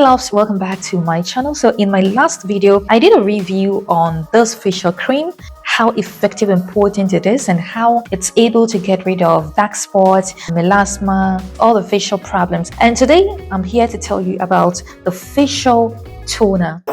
loves, welcome back to my channel. So in my last video I did a review on this facial cream, how effective and potent it is, and how it's able to get rid of dark spots, melasma, all the facial problems. And today I'm here to tell you about the facial toner.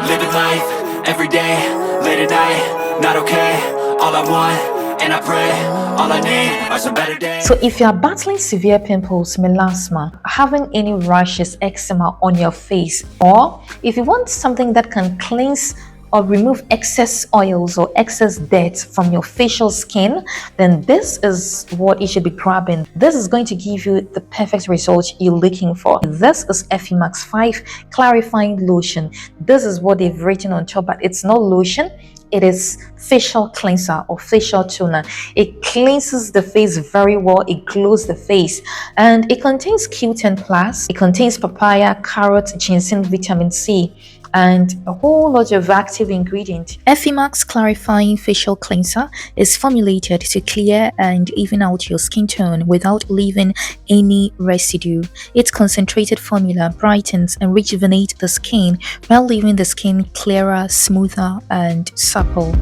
Living life every day, late at night, not okay. All I want, and I pray, all I need are some better days. So if you are battling severe pimples, melasma, having any rashes, eczema on your face, or if you want something that can cleanse or remove excess oils or excess dirt from your facial skin, then this is what you should be grabbing. This is going to give you the perfect result you're looking for. This is Effimax 5 clarifying lotion. This is what they've written on top, but it's not lotion. It is facial cleanser or facial toner. It cleanses the face very well. It glows the face, and it contains Q10+. It contains papaya, carrot, ginseng, vitamin C, and a whole lot of active ingredients. Effimax Clarifying Facial Cleanser is formulated to clear and even out your skin tone without leaving any residue. Its concentrated formula brightens and rejuvenates the skin while leaving the skin clearer, smoother, and supple.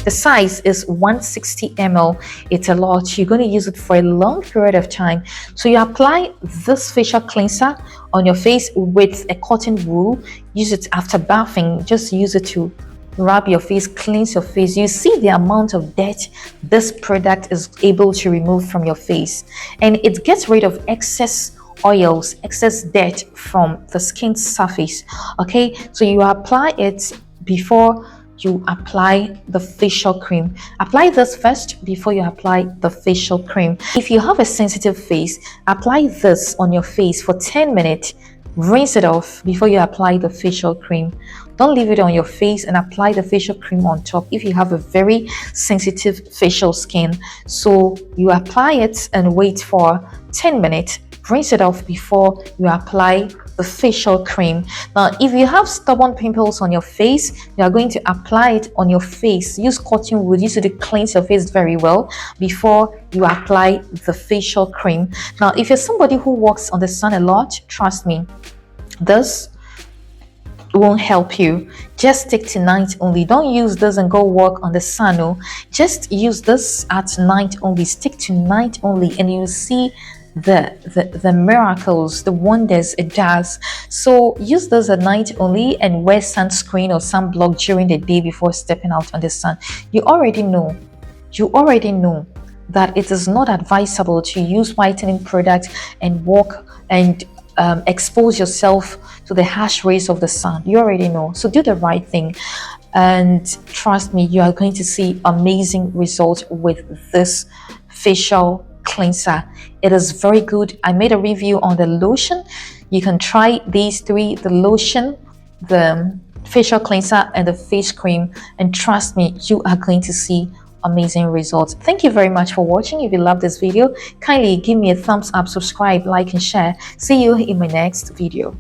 The size is 160 ml. It's a lot. You're going to use it for a long period of time. So you apply this facial cleanser on your face with a cotton wool. Use it after bathing. Just use it to rub your face, cleanse your face. You see the amount of dirt this product is able to remove from your face, and it gets rid of excess oils, excess dirt from the skin surface. Okay, so you apply it before you apply the facial cream. Apply this first before you apply the facial cream. If you have a sensitive face, apply this on your face for 10 minutes. Rinse it off before you apply the facial cream. Don't leave it on your face and apply the facial cream on top if you have a very sensitive facial skin. So you apply it and wait for 10 minutes. Rinse it off before you apply the facial cream. Now, if you have stubborn pimples on your face, you are going to apply it on your face. Use cotton wool. Use it to cleanse your face very well before you apply the facial cream. Now, if you're somebody who walks on the sun a lot, trust me, this won't help you. Just stick to night only. Don't use this and go walk on the sun. No, just use this at night only. Stick to night only, and you'll see the miracles, the wonders it does. So use this at night only and wear sunscreen or sunblock during the day before stepping out on the sun. You already know that it is not advisable to use whitening products and walk and expose yourself to the harsh rays of the sun. You already know. So do the right thing, and trust me, you are going to see amazing results with this facial cleanser. It is very good. I made a review on the lotion. You can try these three: the lotion, the facial cleanser, and the face cream, and trust me, you are going to see amazing results. Thank you very much for watching. If you love this video, kindly give me a thumbs up, subscribe, like, and share. See you in my next video.